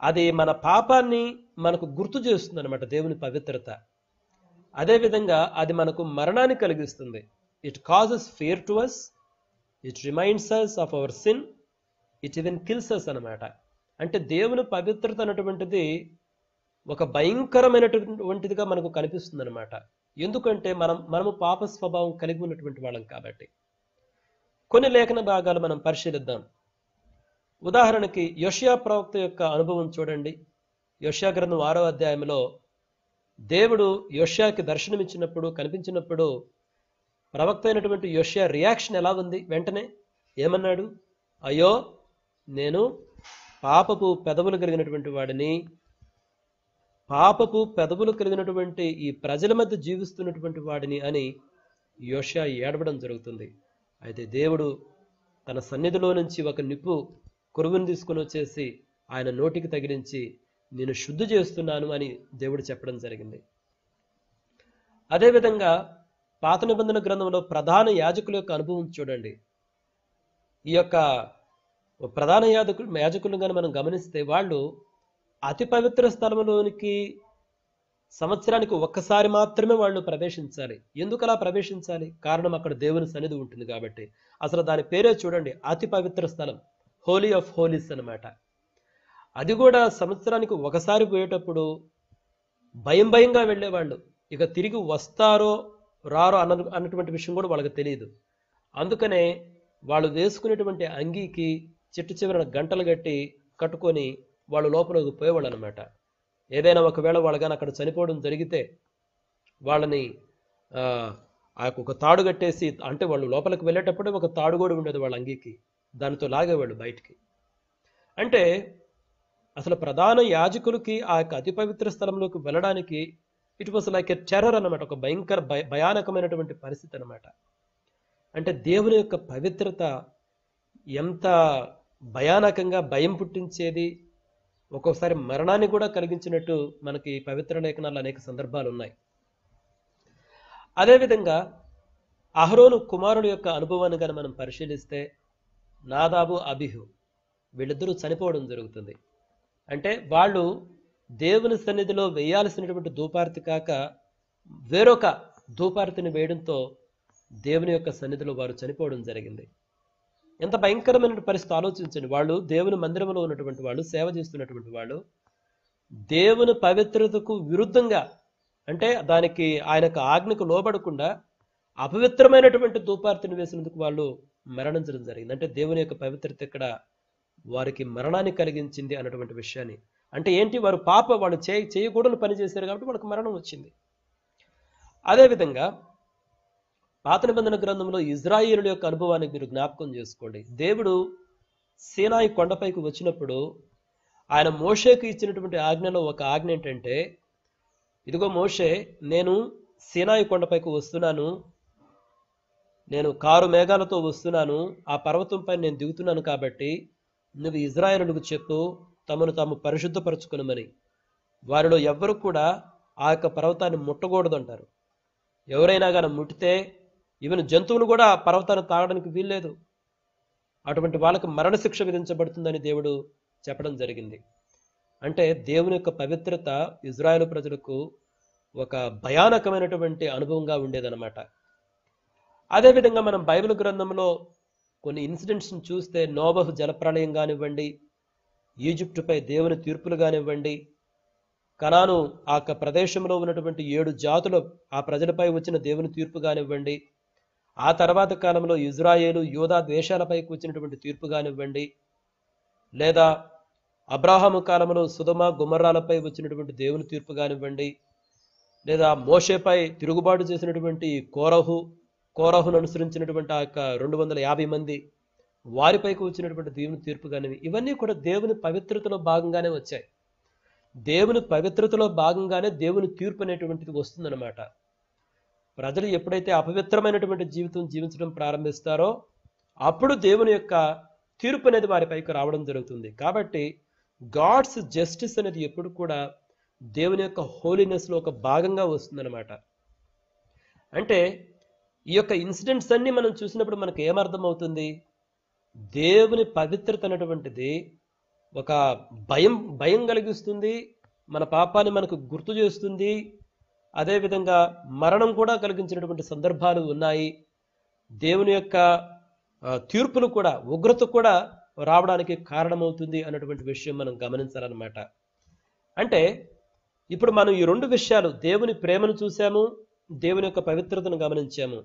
అది మన పాపాన్ని మనకు గుర్తు చేస్తుంది అనమాట దేవుని పవిత్రత. అదేవిధంగా అది మనకు మరణాన్ని కలిగిస్తుంది. It causes fear to us, it reminds us of our sin, it even kills us అనమాట. అంటే దేవుని పవిత్రత అనేటువంటిది ఒక భయంకరమైనటువంటిదిగా మనకు కనిపిస్తుంది అనమాట. ఎందుకంటే మనము పాప స్వభావం కలిగి ఉన్నటువంటి వాళ్ళం కాబట్టి. కొన్ని లేఖన భాగాలు మనం పరిశీలిద్దాం. ఉదాహరణకి యోషియా ప్రవక్త యొక్క అనుభవం చూడండి. యోషియా గ్రంథం 6వ అధ్యాయంలో దేవుడు యోషియాకి దర్శనమిచ్చినప్పుడు కనిపించినప్పుడు ప్రవక్త అయినటువంటి యోషియా రియాక్షన్ ఎలా ఉంది? వెంటనే ఏమన్నాడు? అయ్యో, నేను పాపపు పెదవులు కలిగినటువంటి వాడిని, పాపపు పెదవులు కలిగినటువంటి ఈ ప్రజల మధ్య జీవిస్తున్నటువంటి వాడిని అని యోషియా ఏడవడం జరుగుతుంది. అయితే దేవుడు తన సన్నిధిలో నుంచి ఒక నిప్పు కొరువును తీసుకుని వచ్చేసి ఆయన నోటికి తగిలించి నేను శుద్ధి చేస్తున్నాను అని దేవుడు చెప్పడం జరిగింది. అదేవిధంగా పాత నిబంధన గ్రంథంలో ప్రధాన యాజకుల యొక్క అనుభవం చూడండి. ఈ యొక్క ప్రధాన యాజకులను కానీ మనం గమనిస్తే వాళ్ళు అతి పవిత్ర స్థలంలోనికి సంవత్సరానికి ఒక్కసారి మాత్రమే వాళ్ళు ప్రవేశించాలి. ఎందుకు అలా ప్రవేశించాలి? కారణం అక్కడ దేవుని సన్నిధి ఉంటుంది కాబట్టి. అసలు దాని పేరే చూడండి, అతి పవిత్ర స్థలం, హోలీ ఆఫ్ హోలీస్ అనమాట. అది కూడా సంవత్సరానికి ఒకసారి పోయేటప్పుడు భయంగా వెళ్ళేవాళ్ళు. ఇక తిరిగి వస్తారో రారో అన్నటువంటి విషయం కూడా వాళ్ళకి తెలియదు. అందుకనే వాళ్ళు వేసుకునేటువంటి అంగీకి చెట్టు చివరన గంటలు కట్టుకొని వాళ్ళు లోపలికి పోయేవాళ్ళు అనమాట. ఏదైనా ఒకవేళ వాళ్ళు కానీ అక్కడ చనిపోవడం జరిగితే వాళ్ళని ఒక తాడు కట్టేసి, అంటే వాళ్ళు లోపలికి వెళ్ళేటప్పుడే ఒక తాడు కూడా ఉండేది వాళ్ళ అంగీకి, దానితో లాగేవాళ్ళు బయటికి. అంటే అసలు ప్రధాన యాజకులకి ఆ యొక్క అతి పవిత్ర స్థలంలోకి వెళ్ళడానికి it was like a terror అనమాట. ఒక భయానకమైనటువంటి పరిస్థితి అనమాట. అంటే దేవుని యొక్క పవిత్రత ఎంత భయానకంగా భయం పుట్టించేది, ఒక్కొక్కసారి మరణాన్ని కూడా కలిగించినట్టు మనకి పవిత్ర లేఖనాలు అనేక సందర్భాలు ఉన్నాయి. అదేవిధంగా అహరోను కుమారుడు యొక్క అనుభవాన్ని కానీ మనం పరిశీలిస్తే నాదాబు అబిహు వీళ్ళిద్దరూ చనిపోవడం జరుగుతుంది. అంటే వాళ్ళు దేవుని సన్నిధిలో వేయాల్సినటువంటి ధూపార్తి కాక వేరొక ధూపార్తిని వేయడంతో దేవుని యొక్క సన్నిధిలో వారు చనిపోవడం జరిగింది. ఎంత భయంకరమైన పరిస్థితి ఆలోచించండి. వాళ్ళు దేవుని మందిరంలో ఉన్నటువంటి వాళ్ళు, సేవ చేస్తున్నటువంటి వాళ్ళు, దేవుని పవిత్రతకు విరుద్ధంగా, అంటే దానికి ఆయనకు ఆజ్ఞకు లోబడకుండా అపవిత్రమైనటువంటి ధూపార్తిని వేసినందుకు వాళ్ళు మరణించడం జరిగింది. అంటే దేవుని యొక్క పవిత్రత ఇక్కడ వారికి మరణాన్ని కలిగించింది అన్నటువంటి విషయాన్ని. అంటే ఏంటి? వాళ్ళు చేయకూడని పని చేశారు కాబట్టి వాళ్ళకి మరణం వచ్చింది. అదేవిధంగా పాత నిబంధన గ్రంథంలో ఇజ్రాయేలుల యొక్క అనుభవాన్ని మీరు జ్ఞాపకం చేసుకోండి. దేవుడు సీనాయి కొండపైకి వచ్చినప్పుడు ఆయన మోషేకు ఇచ్చినటువంటి ఆజ్ఞలో ఒక ఆజ్ఞ ఏంటంటే, ఇదిగో మోషే, నేను సీనాయి కొండపైకి వస్తున్నాను, నేను కారు మేఘాలతో వస్తున్నాను, ఆ పర్వతంపై నేను దిగుతున్నాను, కాబట్టి నువ్వు ఇజ్రాయేలులకు చెప్పు తమను తాము పరిశుద్ధపరచుకునమని. వారిలో ఎవ్వరు కూడా ఆ యొక్క పర్వతాన్ని ముట్టకూడదు అంటారు. ఎవరైనా కానీ ముట్టితే ఈవెన్ జంతువులు కూడా ఆ పర్వతాన్ని తాగడానికి వీల్లేదు. అటువంటి వాళ్ళకి మరణశిక్ష విధించబడుతుందని దేవుడు చెప్పడం జరిగింది. అంటే దేవుని యొక్క పవిత్రత ఇజ్రాయేలు ప్రజలకు ఒక భయానకమైనటువంటి అనుభవంగా ఉండేదన్నమాట. అదేవిధంగా మనం బైబిల్ గ్రంథంలో కొన్ని ఇన్సిడెంట్స్ని చూస్తే, నోబహు జలప్రళయం కానివ్వండి, ఈజిప్టుపై దేవుని తీర్పులు కానివ్వండి, కనాను ఆ ప్రదేశంలో ఉన్నటువంటి 7 జాతుల ఆ ప్రజలపై వచ్చిన దేవుని తీర్పు కానివ్వండి, ఆ తర్వాత కాలంలో ఇజ్రాయేలు యూదా దేశాలపైకి వచ్చినటువంటి తీర్పు కానివ్వండి, లేదా అబ్రాహాము కాలంలో సుధమ గుమర్రాలపై వచ్చినటువంటి దేవుని తీర్పు కానివ్వండి, లేదా మోషేపై తిరుగుబాటు చేసినటువంటి కోరహును అనుసరించినటువంటి ఆ యొక్క 250 మంది వారిపైకి వచ్చినటువంటి దేవుని తీర్పు కానివి, ఇవన్నీ కూడా దేవుని పవిత్రతలో భాగంగానే వచ్చాయి. దేవుని పవిత్రతలో భాగంగానే దేవుని తీర్పు అనేటువంటిది వస్తుందన్నమాట. ప్రజలు ఎప్పుడైతే అపవిత్రమైనటువంటి జీవితం జీవించడం ప్రారంభిస్తారో అప్పుడు దేవుని యొక్క తీర్పు అనేది వారిపైకి రావడం జరుగుతుంది. కాబట్టి గాడ్స్ జస్టిస్ అనేది ఎప్పుడు కూడా దేవుని యొక్క హోలీనెస్లో ఒక భాగంగా వస్తుందన్నమాట. అంటే ఈ యొక్క ఇన్సిడెంట్స్ అన్నీ మనం చూసినప్పుడు మనకు ఏమర్థమవుతుంది? దేవుని పవిత్రత అనేటువంటిది ఒక భయం కలిగిస్తుంది, మన పాపాన్ని మనకు గుర్తు చేస్తుంది. అదేవిధంగా మరణం కూడా కలిగించినటువంటి సందర్భాలు ఉన్నాయి. దేవుని యొక్క తీర్పులు కూడా, ఉగ్రత కూడా రావడానికి కారణమవుతుంది అన్నటువంటి విషయం మనం గమనించాలన్నమాట. అంటే ఇప్పుడు మనం ఈ 2 విషయాలు, దేవుని ప్రేమను చూసాము, దేవుని యొక్క పవిత్రతను గమనించాము.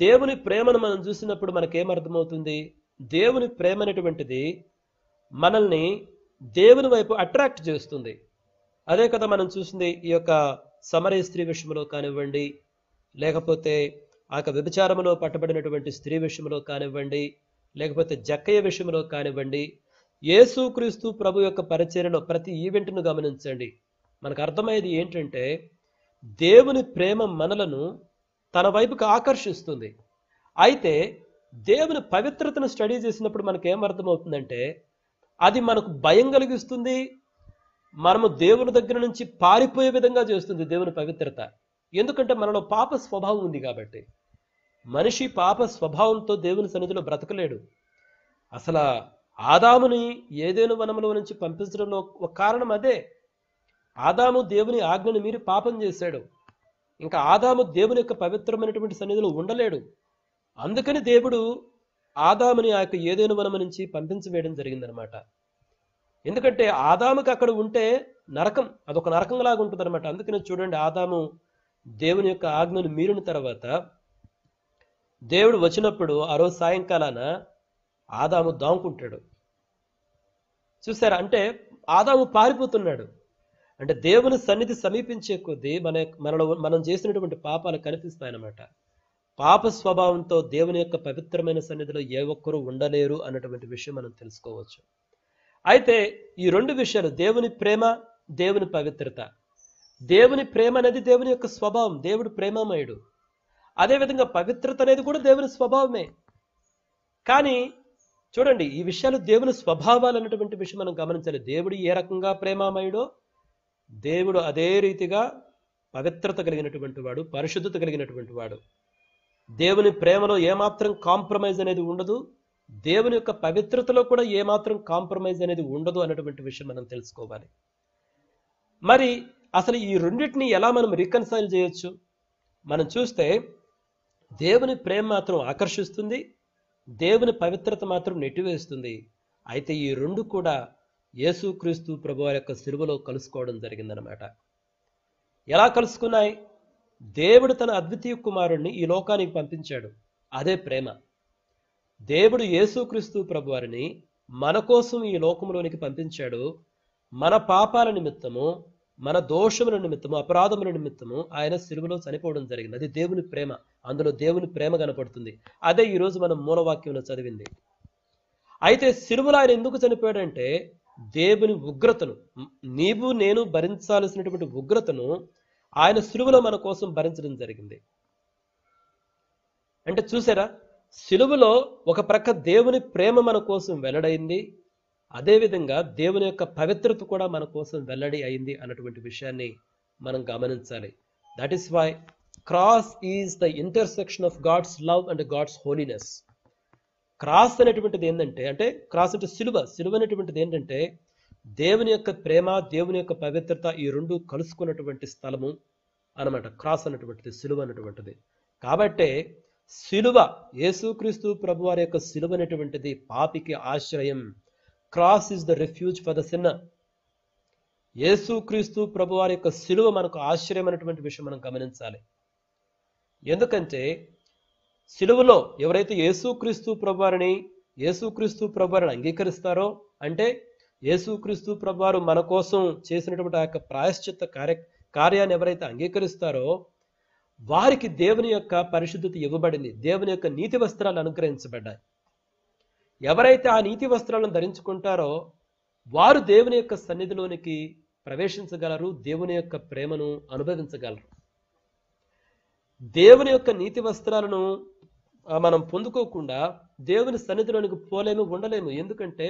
దేవుని ప్రేమను మనం చూసినప్పుడు మనకేమర్థమవుతుంది? దేవుని ప్రేమ అనేటువంటిది మనల్ని దేవుని వైపు అట్రాక్ట్ చేస్తుంది. అదే కదా మనం చూసింది ఈ యొక్క సమరయ స్త్రీ విషయంలో కానివ్వండి, లేకపోతే ఆ యొక్క వ్యభిచారంలో పట్టబడినటువంటి స్త్రీ విషయంలో కానివ్వండి, లేకపోతే జక్కయ్య విషయంలో కానివ్వండి, యేసుక్రీస్తు ప్రభు యొక్క పరిచర్యలో ప్రతి ఈవెంట్ను గమనించండి. మనకు అర్థమయ్యేది ఏంటంటే, దేవుని ప్రేమ మనలను తన వైపుకి ఆకర్షిస్తుంది. అయితే దేవుని పవిత్రతను స్టడీ చేసినప్పుడు మనకేం అర్థమవుతుందంటే, అది మనకు భయం కలిగిస్తుంది, మనము దేవుని దగ్గర నుంచి పారిపోయే విధంగా చేస్తుంది దేవుని పవిత్రత. ఎందుకంటే మనలో పాప స్వభావం ఉంది కాబట్టి. మనిషి పాప స్వభావంతో దేవుని సన్నిధిలో బ్రతకలేడు. అసలు ఆదాముని ఏదేను వనంలో నుంచి పంపించడంలో ఒక కారణం అదే. ఆదాము దేవుని ఆజ్ఞను మీరి పాపం చేశాడు. ఇంకా ఆదాము దేవుని యొక్క పవిత్రమైనటువంటి సన్నిధిలో ఉండలేడు. అందుకని దేవుడు ఆదాముని ఆ యొక్క ఏదేను వనము నుంచి పంపించి వేయడం జరిగిందనమాట. ఎందుకంటే ఆదాముకి అక్కడ ఉంటే నరకం, అదొక నరకంలాగా ఉంటుంది అనమాట. అందుకని చూడండి, ఆదాము దేవుని యొక్క ఆజ్ఞను మీరిన తర్వాత దేవుడు వచ్చినప్పుడు ఆ రోజు సాయంకాలాన ఆదాము దాంకుంటాడు. చూసారా? అంటే ఆదాము పారిపోతున్నాడు. అంటే దేవుని సన్నిధి సమీపించే కొద్దీ మనలో మనం చేసినటువంటి పాపాలు కనిపిస్తాయన్నమాట. పాప స్వభావంతో దేవుని యొక్క పవిత్రమైన సన్నిధిలో ఏ ఒక్కరూ ఉండలేరు అన్నటువంటి విషయం మనం తెలుసుకోవచ్చు. అయితే ఈ 2 విషయాలు, దేవుని ప్రేమ, దేవుని పవిత్రత. దేవుని ప్రేమ అనేది దేవుని యొక్క స్వభావం, దేవుడు ప్రేమమయుడు. అదేవిధంగా పవిత్రత అనేది కూడా దేవుని స్వభావమే. కానీ చూడండి, ఈ విషయాలు దేవుని స్వభావాలు అన్నటువంటి విషయం మనం గమనించాలి. దేవుడు ఏ రకంగా ప్రేమమయుడో దేవుడు అదే రీతిగా పవిత్రత కలిగినటువంటి వాడు, పరిశుద్ధత కలిగినటువంటి వాడు. దేవుని ప్రేమలో ఏమాత్రం కాంప్రమైజ్ అనేది ఉండదు, దేవుని యొక్క పవిత్రతలో కూడా ఏమాత్రం కాంప్రమైజ్ అనేది ఉండదు అన్నటువంటి విషయం మనం తెలుసుకోవాలి. మరి అసలు ఈ రెండింటిని ఎలా మనం రికన్సైల్ చేయొచ్చు? మనం చూస్తే దేవుని ప్రేమ మాత్రం ఆకర్షిస్తుంది, దేవుని పవిత్రత మాత్రం నెట్టివేస్తుంది. అయితే ఈ 2 కూడా యేసుక్రీస్తు ప్రభువారి యొక్క సిలువలో కలుసుకోవడం జరిగిందనమాట. ఎలా కలుసుకున్నాయి? దేవుడు తన అద్వితీయ కుమారుణ్ణి ఈ లోకానికి పంపించాడు, అదే ప్రేమ. దేవుడు యేసుక్రీస్తు ప్రభువారిని మన కోసం ఈ లోకంలోనికి పంపించాడు. మన పాపాల నిమిత్తము, మన దోషముల నిమిత్తము, అపరాధముల నిమిత్తము ఆయన సిలువలో చనిపోవడం జరిగింది. అది దేవుని ప్రేమ. అందులో దేవుని ప్రేమ కనపడుతుంది. అదే ఈరోజు మనం మూలవాక్యంలో చదివింది. అయితే సిలువలో ఆయన ఎందుకు చనిపోయాడంటే, దేవుని ఉగ్రతను, నీవు నేను భరించాల్సినటువంటి ఉగ్రతను ఆయన సిలువలో మన కోసం భరించడం జరిగింది. అంటే చూసారా, సిలువలో ఒక ప్రక్క దేవుని ప్రేమ మన కోసం వెల్లడైంది, అదేవిధంగా దేవుని యొక్క పవిత్రత కూడా మన కోసం వెల్లడి అయింది అన్నటువంటి విషయాన్ని మనం గమనించాలి. That is why cross is the intersection of God's love and God's holiness. Cross అనేటువంటిది ఏంటంటే, అంటే క్రాస్ అంటే సిలువ అనేటువంటిది ఏంటంటే దేవుని యొక్క ప్రేమ, దేవుని యొక్క పవిత్రత ఈ రెండు కలుసుకున్నటువంటి స్థలము అన్నమాట క్రాస్ అన్నటువంటిది, సిలువ అన్నటువంటిది. కాబట్టే సిలువ, యేసుక్రీస్తు ప్రభు వారి యొక్క సిలువ అనేటువంటిది పాపికి ఆశ్రయం. Cross is the refuse for the sinner. యేసుక్రీస్తు ప్రభు వారి యొక్క సిలువ మనకు ఆశ్రయం అనేటువంటి విషయం మనం గమనించాలి. ఎందుకంటే సిలువలో ఎవరైతే యేసుక్రీస్తు ప్రభువారిని అంగీకరిస్తారో, అంటే యేసుక్రీస్తు ప్రభువారు మన కోసం చేసినటువంటి ఆ యొక్క ప్రాయశ్చిత్త కార్యాన్ని ఎవరైతే అంగీకరిస్తారో వారికి దేవుని యొక్క పరిశుద్ధత ఇవ్వబడింది, దేవుని యొక్క నీతి వస్త్రాలు అనుగ్రహించబడ్డాయి. ఎవరైతే ఆ నీతి వస్త్రాలను ధరించుకుంటారో వారు దేవుని యొక్క సన్నిధిలోనికి ప్రవేశించగలరు, దేవుని యొక్క ప్రేమను అనుభవించగలరు. దేవుని యొక్క నీతి వస్త్రాలను మనం పొందుకోకుండా దేవుని సన్నిధిలోనికి పోలేము, ఉండలేము. ఎందుకంటే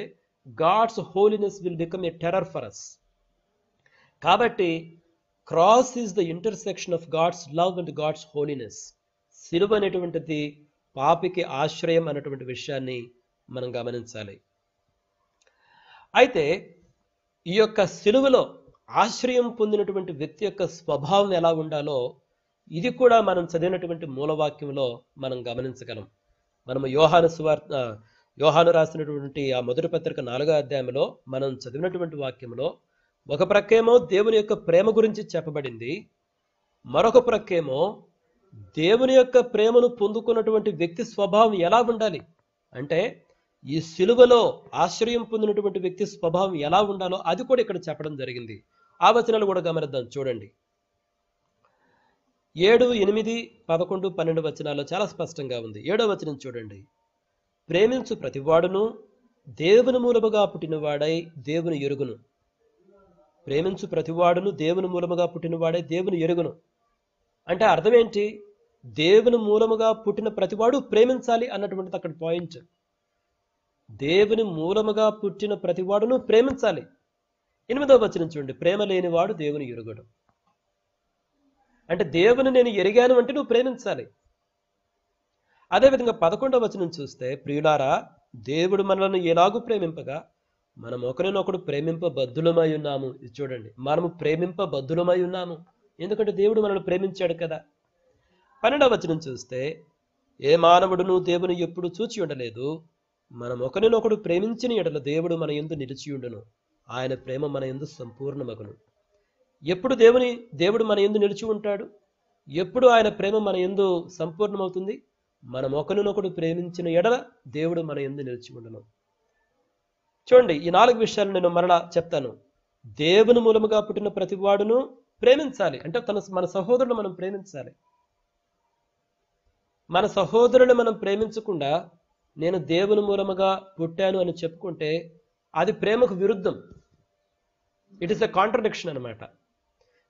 God's holiness will become a terror for us. కాబట్టి cross is the intersection of God's love and God's holiness. సిలువ అనేటువంటిది పాపికి ఆశ్రయం అన్నటువంటి విషయాన్ని మనం గమనించాలి. అయితే ఈ యొక్క సిలువలో ఆశ్రయం పొందినటువంటి వ్యక్తి యొక్క స్వభావం ఎలా ఉండాలో ఇది కూడా మనం చదివినటువంటి మూలవాక్యంలో మనం గమనించగలం. మనము యోహాను రాసినటువంటి ఆ మొదటి పత్రిక 4వ అధ్యాయంలో మనం చదివినటువంటి వాక్యంలో ఒక ప్రక్కేమో దేవుని యొక్క ప్రేమ గురించి చెప్పబడింది, మరొక ప్రక్కేమో దేవుని యొక్క ప్రేమను పొందుకున్నటువంటి వ్యక్తి స్వభావం ఎలా ఉండాలి అంటే, ఈ సిలువలో ఆశ్రయం పొందినటువంటి వ్యక్తి స్వభావం ఎలా ఉండాలో అది కూడా ఇక్కడ చెప్పడం జరిగింది. ఆ వచనాలు కూడా గమనిద్దాం, చూడండి. 7, 8, 11, 12 వచనాల్లో చాలా స్పష్టంగా ఉంది. 7వ వచనం చూడండి. ప్రేమించు ప్రతివాడును దేవుని మూలముగా పుట్టినవాడై దేవుని ఎరుగును. ప్రేమించు ప్రతివాడును దేవుని మూలముగా పుట్టినవాడై దేవుని ఎరుగును అంటే అర్థం ఏంటి? దేవుని మూలముగా పుట్టిన ప్రతివాడు ప్రేమించాలి అన్నటువంటిది అక్కడ పాయింట్. దేవుని మూలముగా పుట్టిన ప్రతివాడును ప్రేమించాలి. 8వ వచనం చూడండి. ప్రేమ లేనివాడు దేవుని ఎరుగడు. అంటే దేవుని నేను ఎరిగాను అంటే నువ్వు ప్రేమించాలి. అదేవిధంగా 11వ వచనం చూస్తే, ప్రియులారా దేవుడు మనలను ఎలాగూ ప్రేమింపగా మనం ఒకరినొకడు ప్రేమింపబద్ధులమై ఉన్నాము. ఇది చూడండి, మనము ప్రేమింపబద్ధులమై ఉన్నాము ఎందుకంటే దేవుడు మనల్ని ప్రేమించాడు కదా. 12వ వచనం చూస్తే, ఏ మానవుడును దేవుని ఎప్పుడు చూచి ఉండలేదు, మనం ఒకరినొకడు ప్రేమించిన ఎడల దేవుడు మన యందు నిలిచి ఉండును, ఆయన ప్రేమ మన యందు సంపూర్ణమగును. ఎప్పుడు దేవుడు మన యందు నిలిచి ఉంటాడు? ఎప్పుడు ఆయన ప్రేమ మన యందు సంపూర్ణమవుతుంది? మనం ఒకరినొకడు ప్రేమించిన ఎడల దేవుడు మన యందు నిలిచి ఉండును. చూడండి, ఈ 4 విషయాలు నేను మరలా చెప్తాను. దేవుని మూలముగా పుట్టిన ప్రతివాడును ప్రేమించాలి అంటే మన సహోదరుని మనం ప్రేమించాలి. మన సహోదరుని మనం ప్రేమించకుండా నేను దేవుని మూలముగా పుట్టాను అని చెప్పుకుంటే అది ప్రేమకు విరుద్ధం. ఇట్ ఈస్ ఎ కాంట్రడిక్షన్ అనమాట.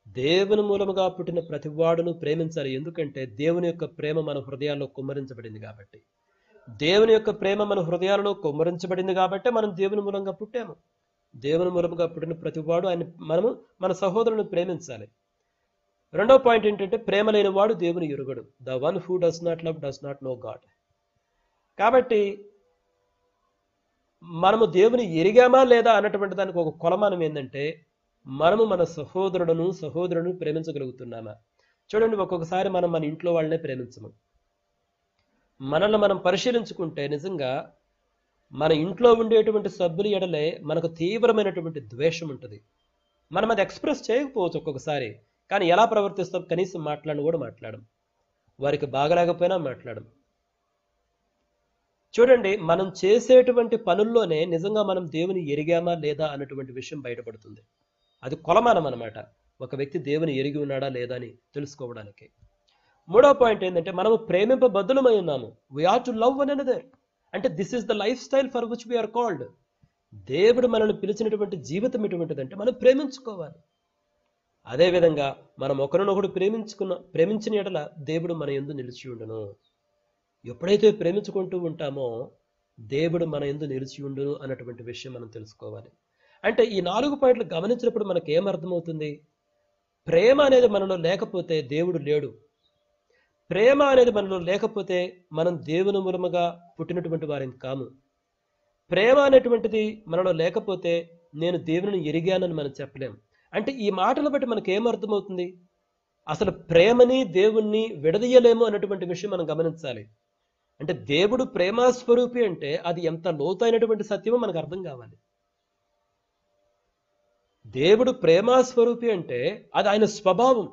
దేవుని మూలముగా పుట్టిన ప్రతివాడును ప్రేమించాలి. ఎందుకంటే దేవుని యొక్క ప్రేమ మన హృదయాల్లో కుమ్మరించబడింది కాబట్టి. దేవుని యొక్క ప్రేమ మన హృదయాలలో కుమ్మరించబడింది కాబట్టి మనం దేవుని మూలంగా పుట్టాము. దేవుని మూలముగా పుట్టిన ప్రతివాడు మనము మన సహోదరుని ప్రేమించాలి. రెండవ పాయింట్ ఏంటంటే, ప్రేమ లేని వాడు దేవుని ఎరుగడు. The one who does not love does not know God. కాబట్టి మనము దేవుని ఎరిగామా లేదా అన్నటువంటి దానికి ఒక కొలమానం ఏంటంటే, మనము మన సహోదరులను ప్రేమించగలుగుతున్నామా. చూడండి, ఒక్కొక్కసారి మనం మన ఇంట్లో వాళ్ళనే ప్రేమించము. మనల్ని మనం పరిశీలించుకుంటే నిజంగా మన ఇంట్లో ఉండేటువంటి సభ్యుల ఎడలే మనకు తీవ్రమైనటువంటి ద్వేషం ఉంటుంది. మనం అది ఎక్స్ప్రెస్ చేయకపోవచ్చు ఒక్కొక్కసారి, కానీ ఎలా ప్రవర్తిస్తాం? కనీసం మాట్లాడడం, వారికి బాగలేకపోయినా మాట్లాడడం. చూడండి, మనం చేసేటువంటి పనుల్లోనే నిజంగా మనం దేవుని ఎరిగామా లేదా అన్నటువంటి విషయం బయటపడుతుంది. అది కొలమానం అన్నమాట, ఒక వ్యక్తి దేవుని ఎరిగి ఉన్నాడా లేదా అని తెలుసుకోవడానికి. మూడవ పాయింట్ ఏంటంటే, మనము ప్రేమింపబద్ధులమై ఉన్నాము. We are to love one another. అంటే this is the lifestyle for which we are called. దేవుడు మనల్ని పిలిచినటువంటి జీవితం ఎటువంటిదంటే మనం ప్రేమించుకోవాలి. అదేవిధంగా మనం ఒకరినొకడు ప్రేమించిన ఎడల దేవుడు మన యందు నిలిచి ఉండును. ఎప్పుడైతే ప్రేమించుకుంటూ ఉంటామో దేవుడు మన యందు నిలిచి ఉండును అన్నటువంటి విషయం మనం తెలుసుకోవాలి. అంటే ఈ 4 పాయింట్లు గమనించినప్పుడు మనకు ఏమర్థమవుతుంది? ప్రేమ అనేది మనలో లేకపోతే దేవుడు లేడు. ప్రేమ అనేది మనలో లేకపోతే మనం దేవుని మూలముగా పుట్టినటువంటి వారిని కాము. ప్రేమ అనేటువంటిది మనలో లేకపోతే నేను దేవుని ఎరిగానని మనం చెప్పలేం. అంటే ఈ మాటలు బట్టి మనకు ఏమర్థమవుతుంది? అసలు ప్రేమని దేవుణ్ణి విడదీయలేము అన్నటువంటి విషయం మనం గమనించాలి. అంటే దేవుడు ప్రేమాస్వరూపి అంటే అది ఎంత లోతైనటువంటి సత్యమో మనకు అర్థం కావాలి. దేవుడు ప్రేమాస్వరూపి అంటే అది ఆయన స్వభావం.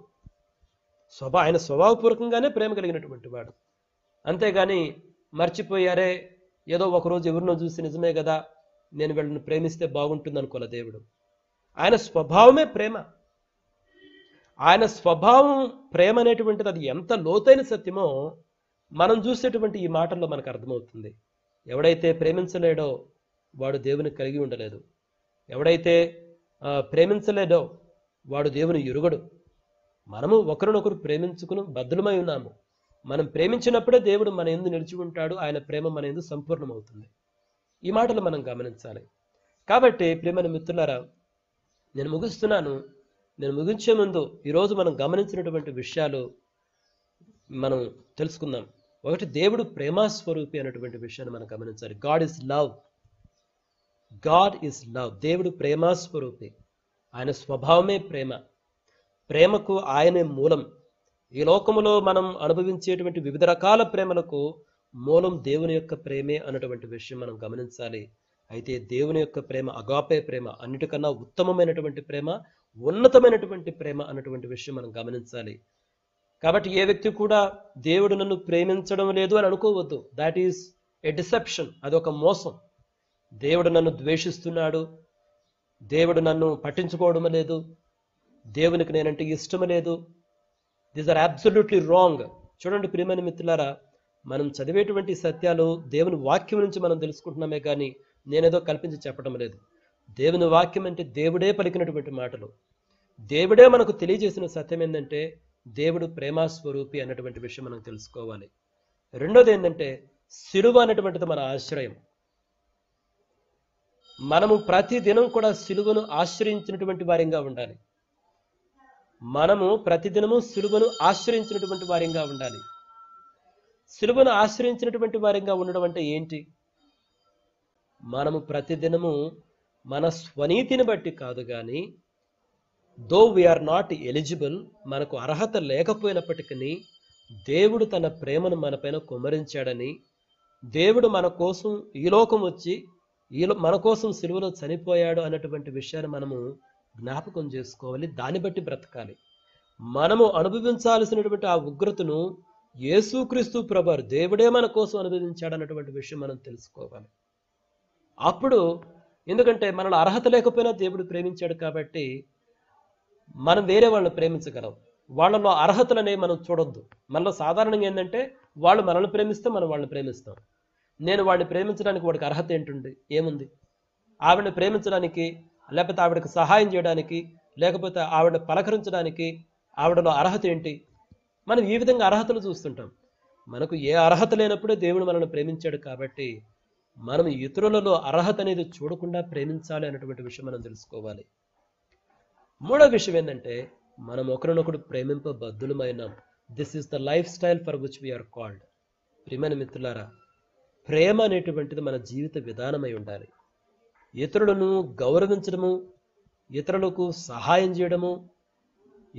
ఆయన స్వభావపూర్వకంగానే ప్రేమ కలిగినటువంటి వాడు. అంతేగాని మర్చిపోయారే, ఏదో ఒకరోజు ఎవరినో చూసి నిజమే కదా నేను వీళ్ళని ప్రేమిస్తే బాగుంటుంది అనుకోలే దేవుడు. ఆయన స్వభావమే ప్రేమ. ఆయన స్వభావం ప్రేమ అనేటువంటిది అది ఎంత లోతైన సత్యమో మనం చూసేటువంటి ఈ మాటల్లో మనకు అర్థమవుతుంది. ఎవడైతే ప్రేమించలేడో వాడు దేవుని కలిగి ఉండలేదు. ఎవడైతే ప్రేమించలేడో వాడు దేవుని ఎరుగడు. మనము ఒకరినొకరు ప్రేమించుకుని బద్ధులమై ఉన్నాము. మనం ప్రేమించినప్పుడే దేవుడు మన యందు నిలిచి ఉంటాడు. ఆయన ప్రేమ మన యందు సంపూర్ణమవుతుంది. ఈ మాటలు మనం గమనించాలి. కాబట్టి ప్రియమైన మిత్రులారా, నేను ముగిస్తున్నాను. నేను ముగించే ముందు ఈరోజు మనం గమనించినటువంటి విషయాలు మనం తెలుసుకుందాం. ఒకటి, దేవుడు ప్రేమాస్వరూపి అనేటువంటి విషయాన్ని మనం గమనించాలి. God is love. God is love. దేవుడు ప్రేమాస్వరూపి. ఆయన స్వభావమే ప్రేమ. ప్రేమకు ఆయనే మూలం. ఈ లోకములో మనం అనుభవించేటువంటి వివిధ రకాల ప్రేమలకు మూలం దేవుని యొక్క ప్రేమే అన్నటువంటి విషయం మనం గమనించాలి. అయితే దేవుని యొక్క ప్రేమ అగాపే ప్రేమ, అన్నిటికన్నా ఉత్తమమైనటువంటి ప్రేమ, ఉన్నతమైనటువంటి ప్రేమ అన్నటువంటి విషయం మనం గమనించాలి. కాబట్టి ఏ వ్యక్తి కూడా దేవుడు నన్ను ప్రేమించడం లేదు అని అనుకోవద్దు. That is a deception. అదొక మోసం. దేవుడు నన్ను ద్వేషిస్తున్నాడు, దేవుడు నన్ను పట్టించుకోవడం లేదు, దేవునికి నేనంటే ఇష్టం లేదు. These are absolutely wrong. చూడండి ప్రియమైన మిత్రులారా, మనం చదివేటువంటి సత్యాలు దేవుని వాక్యం నుంచి మనం తెలుసుకుంటున్నామే కానీ నేనేదో కల్పించి చెప్పడం లేదు. దేవుని వాక్యం అంటే దేవుడే పలికినటువంటి మాటలు. దేవుడే మనకు తెలియజేసిన సత్యం ఏంటంటే దేవుడు ప్రేమాస్వరూపి అన్నటువంటి విషయం మనం తెలుసుకోవాలి. రెండోది ఏంటంటే సిలువ అనేటువంటిది మన ఆశ్రయం. మనము ప్రతి దినం కూడా సిలువను ఆశ్రయించినటువంటి వారిగా ఉండాలి. మనము ప్రతిదినము సిలువను ఆశ్రయించినటువంటి వారిగా ఉండాలి. సిలువను ఆశ్రయించినటువంటి వారిగా ఉండడం అంటే ఏంటి? మనము ప్రతిదినము మన స్వనీతిని బట్టి కాదు కానీ, దో వీఆర్ నాట్ ఎలిజిబుల్, మనకు అర్హత లేకపోయినప్పటికీ దేవుడు తన ప్రేమను మన పైన కుమ్మరించాడని, దేవుడు మన కోసం ఈ లోకం వచ్చి మన కోసం సిలువలో చనిపోయాడు అన్నటువంటి విషయాన్ని మనము జ్ఞాపకం చేసుకోవాలి. దాన్ని బట్టి బ్రతకాలి. మనము అనుభవించాల్సినటువంటి ఆ ఉగ్రతను యేసుక్రీస్తు ప్రభువారు దేవుడే మన కోసం అనుభవించాడు అన్నటువంటి విషయం మనం తెలుసుకోవాలి. అప్పుడు, ఎందుకంటే మనలో అర్హత లేకపోయినా దేవుడు ప్రేమించాడు కాబట్టి మనం వేరే వాళ్ళని ప్రేమించగలం. వాళ్ళలో అర్హతలనే మనం చూడొద్దు. మనలో సాధారణంగా ఏంటంటే వాళ్ళు మనల్ని ప్రేమిస్తే మనం వాళ్ళని ప్రేమిస్తాం. నేను వాడిని ప్రేమించడానికి వాడికి అర్హత ఏంటుంది? ఏముంది? ఆవిడని ప్రేమించడానికి, లేకపోతే ఆవిడకి సహాయం చేయడానికి, లేకపోతే ఆవిడని పలకరించడానికి ఆవిడలో అర్హత ఏంటి? మనం ఈ విధంగా అర్హతలు చూస్తుంటాం. మనకు ఏ అర్హత లేనప్పుడే దేవుడు మనల్ని ప్రేమించాడు కాబట్టి మనం ఇతరులలో అర్హత అనేది చూడకుండా ప్రేమించాలి అన్నటువంటి విషయం మనం తెలుసుకోవాలి. మూడో విషయం ఏంటంటే మనం ఒకరినొకడు ప్రేమింపబద్ధులమైనాం. This is the lifestyle for which we are called. ప్రియమైన మిత్రులారా, ప్రేమ అనేటువంటిది మన జీవిత విధానమై ఉండాలి. ఇతరులను గౌరవించడము, ఇతరులకు సహాయం చేయడము,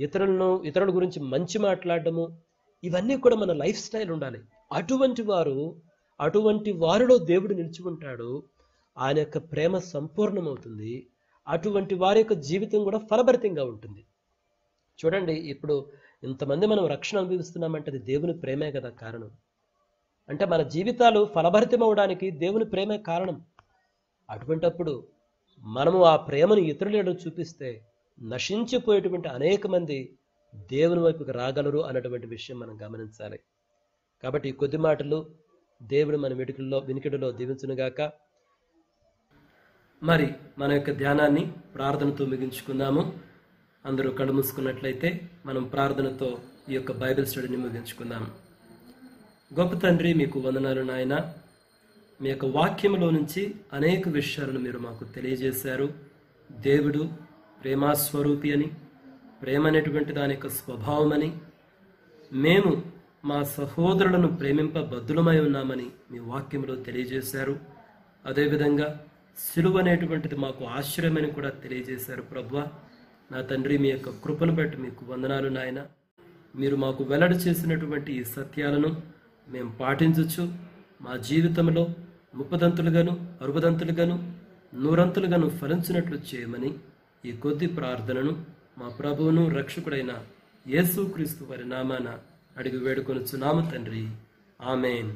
ఇతరుల గురించి మంచి మాట్లాడడము, ఇవన్నీ కూడా మన లైఫ్ స్టైల్ ఉండాలి. అటువంటి వారిలో దేవుడు నిలిచి ఉంటాడు. ఆయన యొక్క ప్రేమ సంపూర్ణమవుతుంది. అటువంటి వారి యొక్క జీవితం కూడా ఫలభరితంగా ఉంటుంది. చూడండి, ఇప్పుడు ఇంతమంది మనం రక్షణ అనుభవిస్తున్నామంటే అది దేవుని ప్రేమే కదా కారణం. అంటే మన జీవితాలు ఫలభరితం అవడానికి దేవుని ప్రేమే కారణం. అటువంటప్పుడు మనము ఆ ప్రేమను ఇతరులను చూపిస్తే నశించిపోయేటువంటి అనేక మంది దేవుని వైపుకి రాగలరు అన్నటువంటి విషయం మనం గమనించాలి. కాబట్టి ఈ కొద్ది మాటలు దేవుడు మన వినికిడిలో దీవించునుగాక. మరి మన యొక్క ధ్యానాన్ని ప్రార్థనతో ముగించుకుందాము. అందరూ కళ్ళు మూసుకున్నట్లయితే మనం ప్రార్థనతో ఈ యొక్క బైబిల్ స్టడీని ముగించుకుందాము. గొప్ప తండ్రి, మీకు వందనాలు నాయన. మీ యొక్క వాక్యంలో నుంచి అనేక విషయాలను మీరు మాకు తెలియజేశారు. దేవుడు ప్రేమాస్వరూపి అని, ప్రేమ అనేటువంటి దాని యొక్క స్వభావం అని, మేము మా సహోదరులను ప్రేమింపబద్ధులమై ఉన్నామని మీ వాక్యంలో తెలియజేశారు. అదేవిధంగా సిలువ అనేటువంటిది మాకు ఆశ్రయమని కూడా తెలియజేశారు. ప్రభువా నా తండ్రి, మీ యొక్క కృపను బట్టి మీకు వందనాలు నాయన. మీరు మాకు వెల్లడి చేసినటువంటి ఈ సత్యాలను మేము పాటించచ్చు, మా జీవితంలో 30దంతులుగాను 60దంతులుగాను 100ంతులుగాను ఫలించినట్లు చేయమని ఈ కొద్ది ప్రార్థనను మా ప్రభువును రక్షకుడైన యేసుక్రీస్తు వారి నామాన అడిగి వేడుకొనుచున్నాము తండ్రి. ఆమేన్.